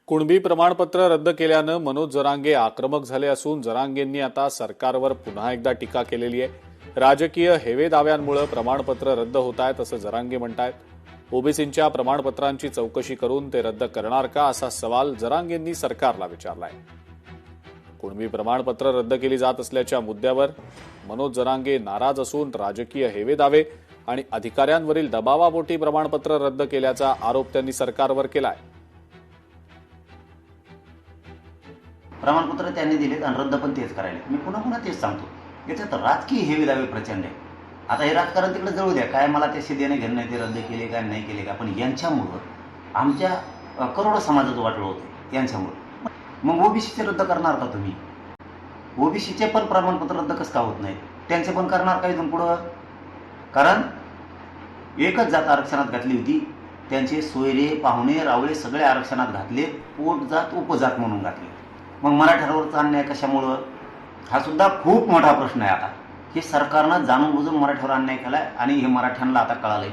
कुणबी प्रमाणपत्र रद्द केल्यानं मनोज जरांगे आक्रमक झाले असून जरांगेंनी आता सरकारवर पुन्हा एकदा टीका केलेली आहे। राजकीय हेवे दाव्यांमुळे प्रमाणपत्र रद्द होत आहेत असं जरांगे म्हणतायत। ओबीसींच्या प्रमाणपत्रांची चौकशी करून ते रद्द करणार का असा सवाल जरांगेंनी सरकारला विचारलाय। कुणबी प्रमाणपत्र रद्द केली जात असल्याच्या मुद्द्यावर मनोज जरांगे नाराज असून राजकीय हेवे दावे आणि अधिकाऱ्यांवरील दबावापोटी प्रमाणपत्र रद्द केल्याचा आरोप त्यांनी सरकारवर केलाय। प्रमाणपत्र त्यांनी दिलेत आणि रद्द पण तेच करायले। मी पुन्हा पुन्हा तेच सांगतो, याच्यात राजकीय हेवे दावे प्रचंड आहे। आता हे राजकारण तिकडे जळू द्या, काय मला ते देणे घेणं नाही, ते रद्द केले का नाही केले का, पण यांच्यामुळं आमच्या करोडो समाजाचं वाटलं होतं यांच्यामुळं। मग ओबीसीचे रद्द करणार का तुम्ही? ओबीसीचे पण प्रमाणपत्र रद्द कसं का होत नाही? त्यांचे पण करणार का इथून पुढं? कारण एकच जात आरक्षणात घातली होती, त्यांचे सोयरे पाहुणे रावळे सगळे आरक्षणात घातले, पोट जात उपजात म्हणून घातले। मग मराठ्यांवरचा अन्याय कशामुळं? हा सुद्धा खूप मोठा प्रश्न आहे। आता हे सरकारनं जाणून बुजून मराठ्यावर अन्याय केलाय आणि हे मराठ्यांना आता कळालंय।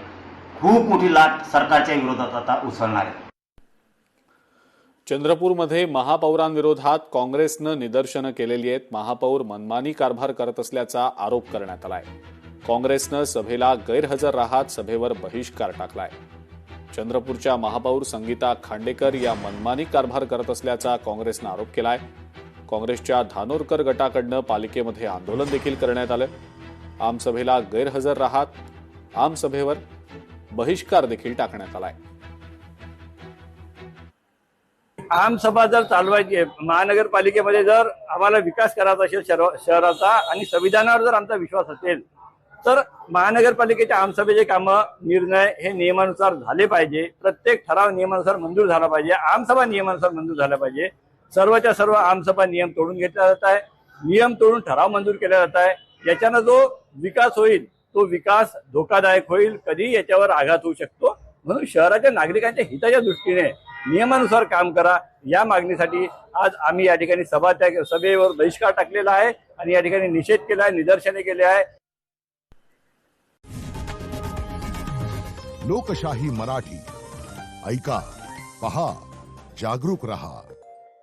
खूप मोठी लाट सरकारच्या विरोधात आता उसळणार आहे। चंद्रपूरमध्ये महापौरांविरोधात काँग्रेसनं निदर्शनं केलेली आहेत। महापौर मनमानी कारभार करत असल्याचा आरोप करण्यात आलाय। काँग्रेसनं सभेला गैरहजर राहत सभेवर बहिष्कार टाकलाय। चंद्रपूरच्या महापौर संगीता खांडेकर या मनमानी कारभार करत असल्याचा काँग्रेसनं आरोप केलाय। काँग्रेसच्या धानोरकर गटाकडनं पालिकेमध्ये आंदोलन देखील करण्यात आलं। आमसभेला गैरहजर राहत आमसभेवर बहिष्कार देखील टाकण्यात आलाय। आमसभा जर चालवायची आहे, महानगरपालिकेमध्ये जर आम्हाला विकास करायचा असेल शहराचा आणि संविधानावर जर आमचा विश्वास असेल तर महानगरपालिकेच्या आमसभेचे कामं निर्णय हे नियमानुसार झाले पाहिजे। प्रत्येक ठराव नियमानुसार मंजूर झाला पाहिजे। आमसभा नियमानुसार मंजूर झाला पाहिजे। सर्वच्या सर्व आमसभा नियम तोडून घेतला जात आहे। नियम तोडून ठराव मंजूर केला जात आहे। याच्यानं जो विकास होईल तो विकास धोकादायक होईल, कधी याच्यावर आघात होऊ शकतो। म्हणून शहराच्या नागरिकांच्या हिताच्या दृष्टीने नियमानुसार काम करा, या मागणीसाठी आज आम्ही या ठिकाणी सभेवर बहिष्कार टाकलेला आहे आणि या ठिकाणी निषेध केला आहे, निदर्शने केले आहे। लोकशाही मराठी ऐका, पहा, जागरूक रहा।